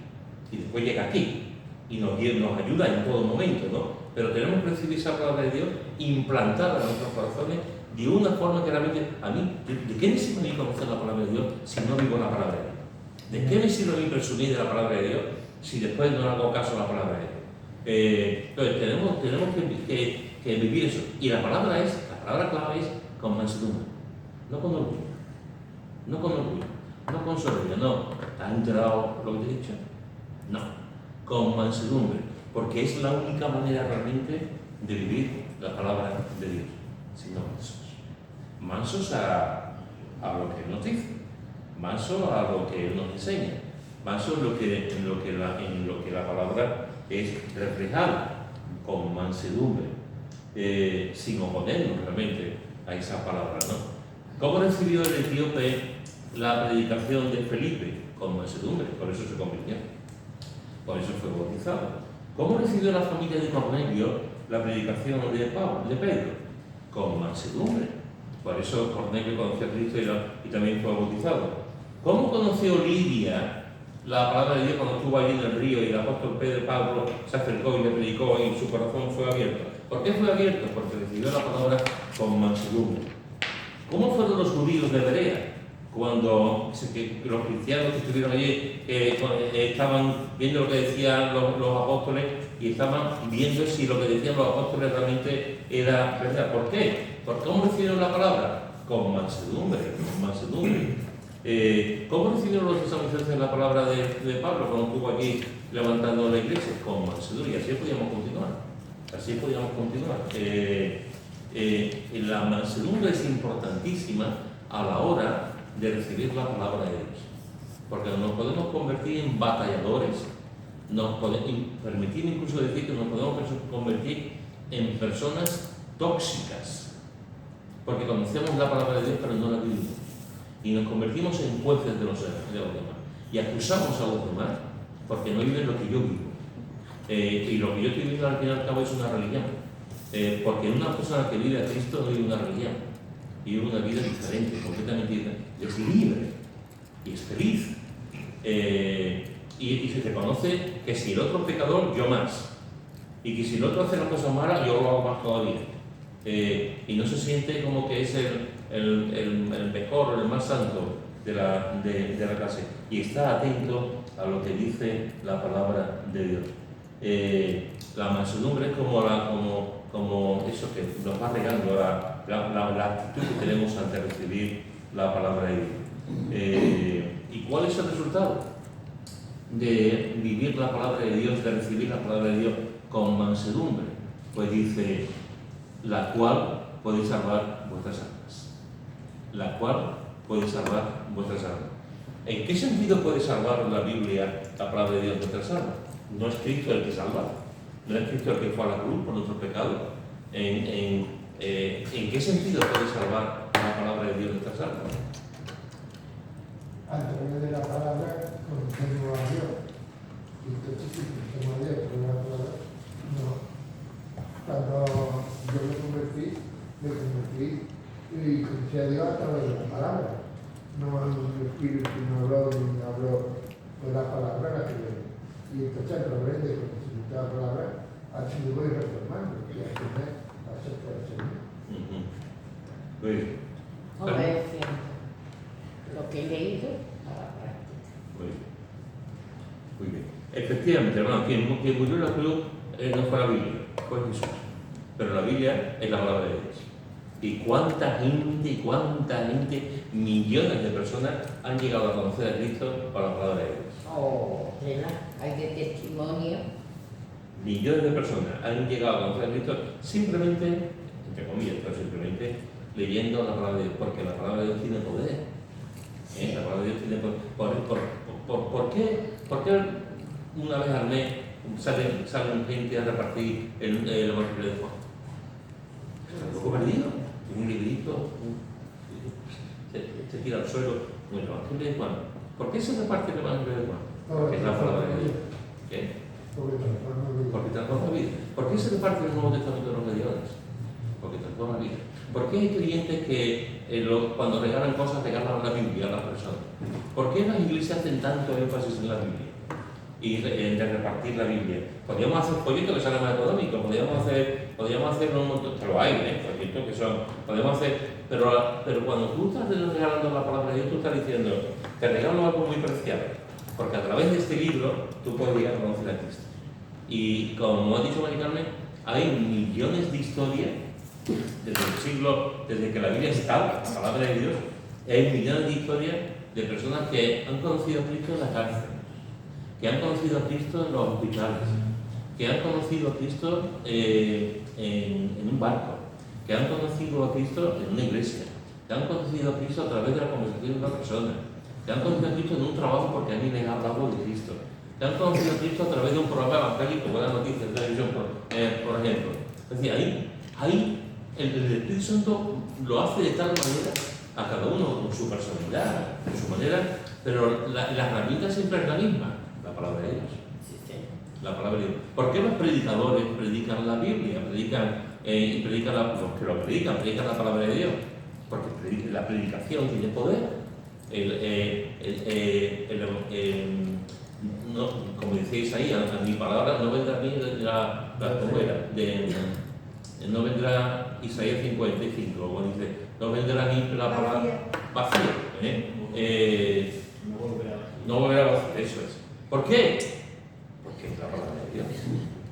y después llega aquí y nos ayuda en todo momento, ¿no? Pero tenemos que recibir esa palabra de Dios implantada en nuestros corazones de una forma que realmente, a mí, ¿de qué me sirve a mí conocer la palabra de Dios si no vivo la palabra de Dios? ¿De qué me sirve a mí presumir de la palabra de Dios si después no hago caso a la palabra de Dios? Entonces tenemos que vivir eso. Y la palabra clave es con mansedumbre, no con orgullo, no con soberbia, no. ¿Te has enterado lo que te he dicho? No, con mansedumbre, porque es la única manera realmente de vivir la palabra de Dios, sino mansos a lo que Él nos dice, mansos a lo que Él nos enseña, mansos en lo que la palabra es reflejada, con mansedumbre, sin oponernos realmente a esa palabra, ¿no? ¿Cómo recibió el etíope la predicación de Felipe? Con mansedumbre, por eso se convirtió, por eso fue bautizado. ¿Cómo recibió la familia de Cornelio la predicación de Pedro? Con mansedumbre, por eso Cornelio conoció a Cristo y también fue bautizado. ¿Cómo conoció Lidia la palabra de Dios cuando estuvo allí en el río y el apóstol Pablo se acercó y le predicó y su corazón fue abierto? ¿Por qué fue abierto? Porque recibió la palabra con mansedumbre. ¿Cómo fueron los judíos de Berea cuando los cristianos que estuvieron allí estaban viendo lo que decían los apóstoles y estaban viendo si lo que decían los apóstoles realmente era verdad? ¿Por qué? ¿Por cómo recibieron la palabra? Con mansedumbre, ¿Cómo recibieron los tesalonicenses la palabra de Pablo cuando estuvo aquí levantando la iglesia? Con mansedumbre. Y así podíamos continuar. La mansedumbre es importantísima a la hora de recibir la palabra de Dios, porque nos podemos convertir en batalladores, permitir incluso decir que nos podemos convertir en personas tóxicas, porque conocemos la palabra de Dios pero no la vivimos, y nos convertimos en jueces de los demás, y acusamos a los demás porque no viven lo que yo vivo, y lo que yo estoy viviendo al fin y al cabo es una religión. Porque una persona que vive a Cristo no vive una religión, vive una vida diferente, completamente diferente. Es libre y es feliz. Y se reconoce que si el otro es pecador, yo más. Y que si el otro hace las cosas malas, yo lo hago más todavía. Y no se siente como que es el mejor o el más santo de la clase. Y está atento a lo que dice la palabra de Dios. La mansedumbre es como eso que nos va regando la actitud que tenemos ante recibir la palabra de Dios. ¿Y cuál es el resultado de vivir la palabra de Dios, de recibir la palabra de Dios con mansedumbre? Pues dice, la cual puede salvar vuestras almas. La cual puede salvar vuestras almas. ¿En qué sentido puede salvar la Biblia, la palabra de Dios, vuestras almas? No es Cristo el que salva. ¿No es Cristo el que fue a la cruz por nuestros pecados? ¿En qué sentido puede salvar la palabra de Dios nuestras almas? A través de la palabra conocemos a Dios. Y entonces si conocemos a Dios a través de la palabra, no. Cuando yo me convertí y conocí a Dios a través de la palabra. No el Espíritu no habló ni me habló de la palabra la que yo. Y entonces a través de conocimiento de la palabra, así me voy reformando y al final acepto al Señor. Pues, Obedeciendo. lo que he leído a la práctica. Muy bien. Muy bien. Efectivamente, hermano, quien murió en la cruz no fue la Biblia, fue Jesús. Pero la Biblia es la palabra de Dios. Y cuánta gente, millones de personas han llegado a conocer a Cristo por la palabra de Dios. Oh, ¿verdad? Hay de testimonio. Millones de personas han llegado a conocer a Cristo simplemente, entre comillas, pero simplemente leyendo la palabra de Dios, porque la palabra de Dios tiene poder. Sí. La palabra de Dios tiene poder. ¿Por qué una vez al mes salen gente a repartir el Evangelio de Juan? Está un poco perdido. Un librito, se tira al suelo el Evangelio de Juan. ¿Por qué se reparte el Evangelio de Juan? Porque es la palabra de Dios. ¿Qué? Porque transforma la vida. ¿Por qué se reparte el Nuevo Testamento de los mediadores? Porque transforma la vida. ¿Por qué hay creyentes que cuando regalan cosas regalan la Biblia a las personas? ¿Por qué las iglesias hacen tanto énfasis en la Biblia? Y de repartir la Biblia. Podríamos hacer folletos que salen más económicos, podríamos hacer un montón, que lo hay, folletos que son, podemos hacer, pero cuando tú estás regalando la palabra de Dios, tú estás diciendo, te regalo algo muy preciado, porque a través de este libro tú puedes llegar a conocer a Cristo. Y como ha dicho Mari Carmen, hay millones de historias desde que la Biblia está, la palabra de Dios, hay millones de historias de personas que han conocido a Cristo en la cárcel, que han conocido a Cristo en los hospitales, que han conocido a Cristo en un barco, que han conocido a Cristo en una iglesia, que han conocido a Cristo a través de la conversación de una persona, que han conocido a Cristo en un trabajo porque alguien les ha hablado de Cristo, que han conocido a Cristo a través de un programa evangélico, Buenas Noticias de televisión, por ejemplo. Es decir, ahí el Espíritu Santo lo hace de tal manera a cada uno con su personalidad, con su manera, pero la herramienta siempre es la misma, la palabra de Dios. La palabra de Dios. ¿Por qué los predicadores predican la Biblia? Predican los que lo predican la palabra de Dios. Porque la predicación tiene poder. Como decíais ahí, a mi palabra no vendrá a mí no vendrá Isaías 55, como dice, no vendrá a mí la palabra vacía. No volverá vacía, eso es. ¿Por qué? Porque es la palabra de Dios.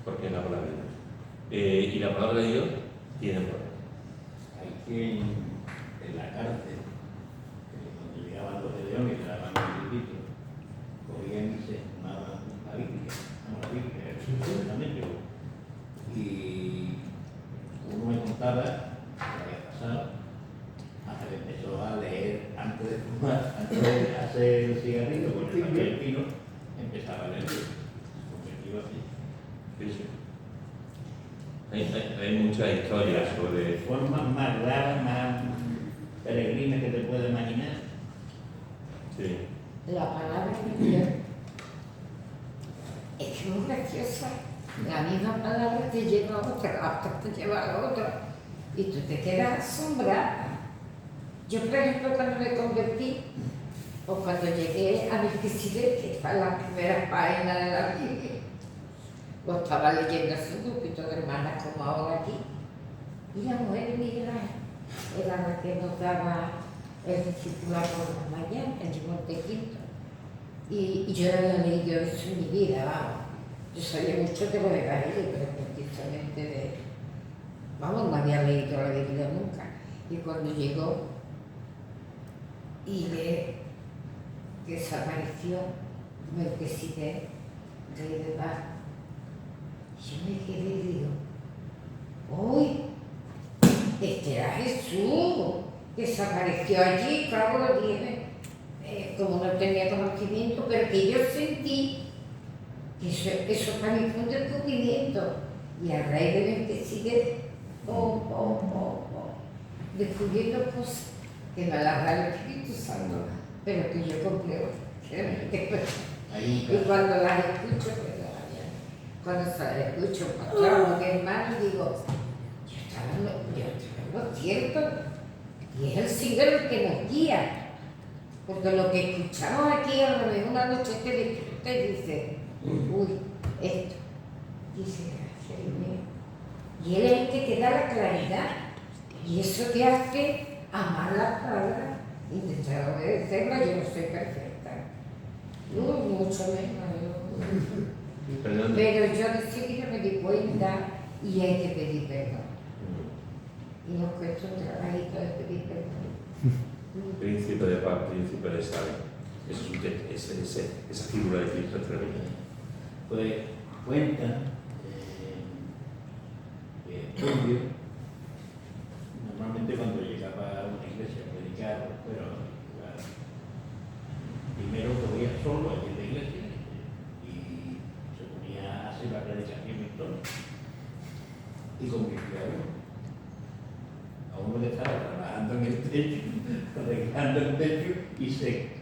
Porque es la palabra de Dios. Y la palabra de Dios tiene poder. Hay quien en la cárcel, cuando llegaban los de León y le daban el librito, cogían y se fumaban la Biblia, y uno me contaba que había pasado, hasta que empezó a leer antes de fumar, antes de hacer el cigarrillo, con el papel fino, empezaba a leer, convertido así. Sí, sí. Hay muchas historias sobre... Formas más raras, más peregrinas que te puedes imaginar. Sí. La palabra de Dios es muy graciosa. La misma palabra te lleva a otra, hasta te lleva a la otra. Y tú te quedas asombrada. Yo, por ejemplo, cuando me convertí, o cuando llegué a Melquisedec, que fue la primera página de la Biblia, lo estaba leyendo así un grupito de hermanas como ahora aquí. Y la mujer migrana era la que nos daba el discipulado por la mañana, en Montequinto. Y yo no había leído eso en mi vida, vamos. Yo sabía mucho de los evangelios, pero precisamente de... Vamos, no había leído la Biblia nunca. Y cuando llegó y ve que desapareció Melquisedec, rey de paz, yo me quedé y digo, ¡uy! Este era Jesús, desapareció allí, claro, lo dije, como no tenía conocimiento, pero que yo sentí que eso para mí fue un descubrimiento. Y al rey de Melquisedec, descubriendo cosas que me las da el Espíritu Santo, pero que yo compruebo. Y cuando las escucho, cuando se las escucho, claro, mi hermano, digo, yo estaba en lo cierto, y es el Señor el que nos guía. Porque lo que escuchamos aquí, a lo mejor una noche te dice, uy, esto, dice, gracias Dios mío. Y Él es el que te da la claridad, y eso te hace amar la palabra intentar obedecerla, yo no soy perfecta. No, mucho menos. Perdón. Pero yo enseguida me di cuenta y hay que pedir perdón. Y nos cuesta un trabajito de pedir perdón. Príncipe de paz, príncipe de sal. Esa figura de Cristo es tremenda. Pues cuentan que Tulio, normalmente cuando llegaba a una iglesia a predicar, primero lo veía solo allí en la iglesia y se ponía a hacer la predicación y todo. Y convirtió a uno que estaba trabajando en el techo, arreglando el techo y se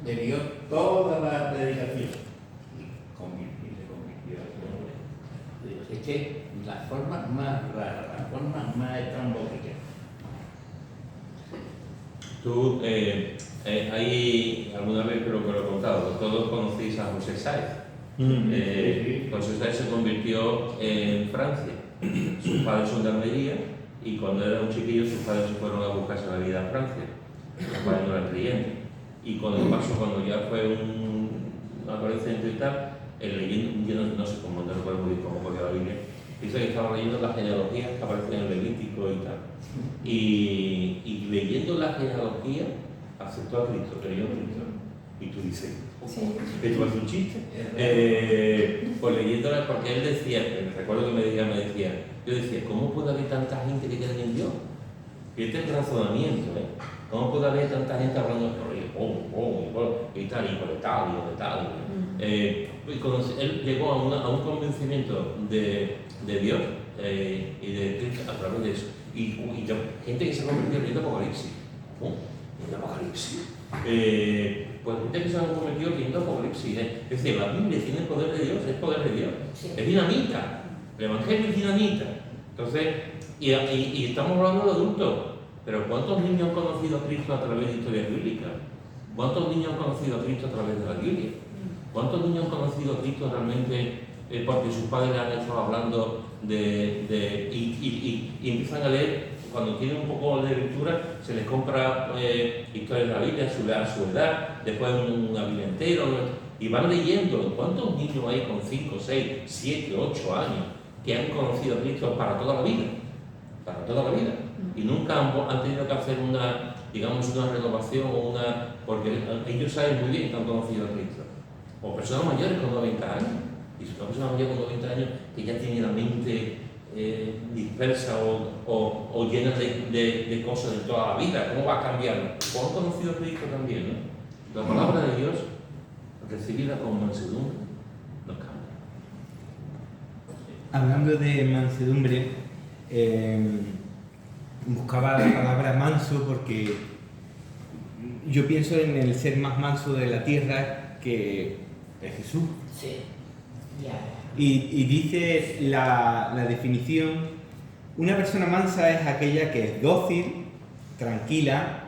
debió toda la predicación. Y se convirtió a ese hombre. Es que las formas más raras, las formas más estrambóticas. Tú, hay alguna vez creo que lo he contado, todos conocéis a José Sáez. José Sáez se convirtió en Francia. Sus padres son de Almería y cuando era un chiquillo sus padres se fueron a buscarse la vida a Francia. Sus padres no eran creyentes. Y con el paso, cuando ya fue un adolescente y tal, yo no sé cómo, no recuerdo muy bien cómo cogía la Biblia, dice que estaba leyendo las genealogías que aparecen en el Levítico y tal. Y leyendo la genealogía, aceptó a Cristo, creyó en Cristo. Y tú dices, ¿esto es un chiste? Pues leyéndola, porque él decía, recuerdo que me decía, yo decía, ¿cómo puede haber tanta gente que cree en Dios? Y este es el razonamiento, ¿cómo puede haber tanta gente hablando y tal, y por tal, y de tal? Y cuando él llegó a un convencimiento de Dios y de Cristo a través de eso. Y gente que se ha convertido leyendo Apocalipsis. ¿En Apocalipsis? Pues gente que se ha convertido leyendo Apocalipsis. Es decir, la Biblia tiene el poder de Dios, es poder de Dios. Sí. Es dinamita. El Evangelio es dinamita. Entonces, y estamos hablando de adultos. Pero ¿cuántos niños han conocido a Cristo a través de historias bíblicas? ¿Cuántos niños han conocido a Cristo a través de la Biblia? ¿Cuántos niños han conocido a Cristo realmente porque sus padres le han estado hablando y empiezan a leer? Cuando tienen un poco de lectura, se les compra historias de la Biblia a su edad, después una Biblia entera, y van leyendo. ¿Cuántos niños hay con 5, 6, 7, 8 años que han conocido a Cristo para toda la vida? Para toda la vida. Y nunca han tenido que hacer una renovación porque ellos saben muy bien que han conocido a Cristo. O personas mayores con 90 años. Y si una persona mayor con 90 años que ya tiene la mente dispersa o llena de cosas de toda la vida, ¿cómo va a cambiar? O han conocido a Cristo también, ¿no? La palabra de Dios, recibida con mansedumbre, nos cambia. Hablando de mansedumbre, buscaba la palabra manso porque yo pienso en el ser más manso de la tierra que es Jesús. Sí, ya. Y dice la definición, una persona mansa es aquella que es dócil, tranquila,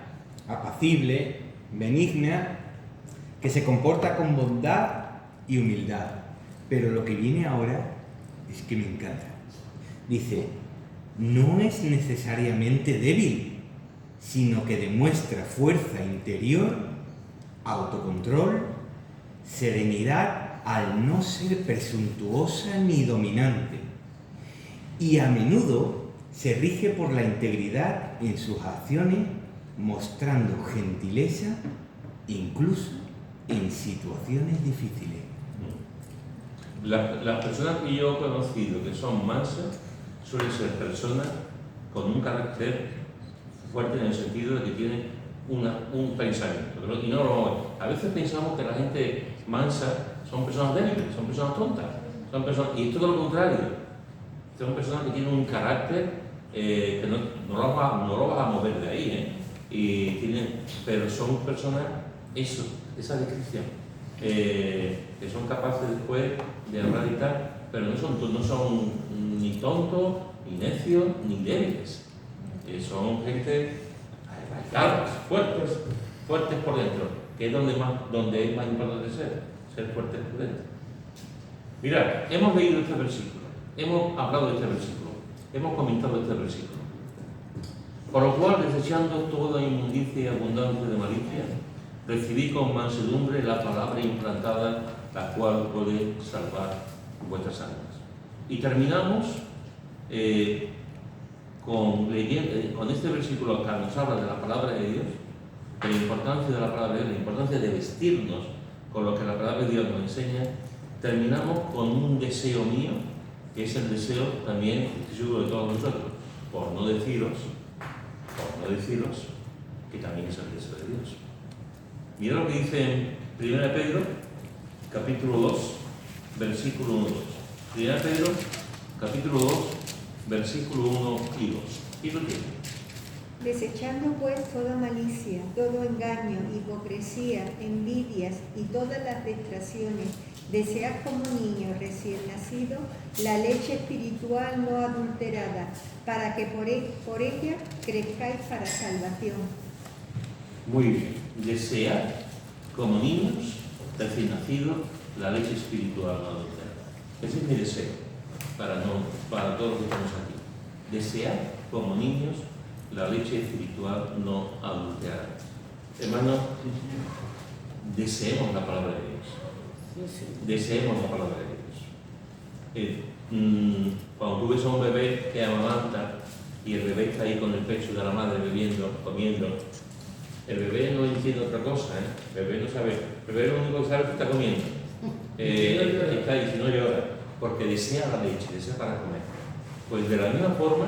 apacible, benigna, que se comporta con bondad y humildad. Pero lo que viene ahora es que me encanta. Dice, no es necesariamente débil, sino que demuestra fuerza interior, autocontrol, serenidad al no ser presuntuosa ni dominante, y a menudo se rige por la integridad en sus acciones, mostrando gentileza incluso en situaciones difíciles. Las personas que yo he conocido que son mansas suelen ser personas con un carácter fuerte en el sentido de que tienen un pensamiento. Y no, a veces pensamos que la gente mansa son personas débiles, son personas tontas, y es todo lo contrario. Son personas que tienen un carácter que no lo vas a mover de ahí, pero son personas, esa descripción, que son capaces después de hablar y tal, pero no son ni tontos, ni necios, ni débiles. Son gente arraigadas, fuertes por dentro, que es donde es más importante ser fuertes por dentro. Mirad, hemos leído este versículo, hemos hablado de este versículo, hemos comentado este versículo. Por lo cual, desechando toda inmundicia y abundancia de malicia, recibí con mansedumbre la palabra implantada, la cual puede salvar vuestras almas. Y terminamos con este versículo que nos habla de la palabra de Dios, de la importancia de la palabra de Dios, de la importancia de vestirnos con lo que la palabra de Dios nos enseña. Terminamos con un deseo mío, que es el deseo también, estoy seguro, de todos nosotros, por no deciros, que también es el deseo de Dios. Mira lo que dice en 1 Pedro, capítulo 2, versículo 1 y 2. 1 Pedro, capítulo 2, versículo 1 y 2. Y lo tiene. Desechando pues toda malicia, todo engaño, hipocresía, envidias y todas las distracciones, desead como niños recién nacidos la leche espiritual no adulterada, para que por ella crezcáis para salvación. Muy bien. Desead como niños recién nacidos la leche espiritual no adulterada. Ese es mi deseo para todos los que estamos aquí. Desead como niños la leche espiritual no adulterada. Hermanos, deseemos la palabra de Dios. Deseemos la palabra de Dios. Cuando tú ves a un bebé que amamanta y el bebé está ahí con el pecho de la madre bebiendo, comiendo, el bebé no entiende otra cosa, el bebé no sabe, el bebé lo único que sabe es que está comiendo. Está ahí, si no llora, porque desea la leche, desea para comer. Pues de la misma forma,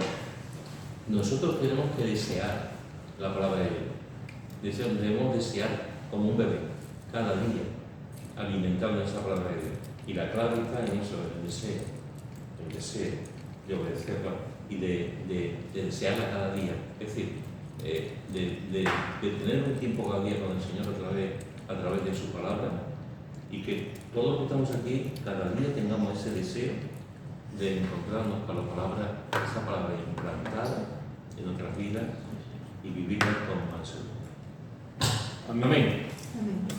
nosotros tenemos que desear la palabra de Dios. Debemos desear como un bebé, cada día, alimentando esa palabra de Dios. Y la clave está en eso, en el deseo de obedecerla y de desearla cada día. Es decir, de tener un tiempo cada día con el Señor a través de su palabra, y que todos los que estamos aquí, cada día tengamos ese deseo de encontrarnos con la palabra, esa palabra implantada en nuestras vidas y vivirla con mansedumbre. Amén. Amén.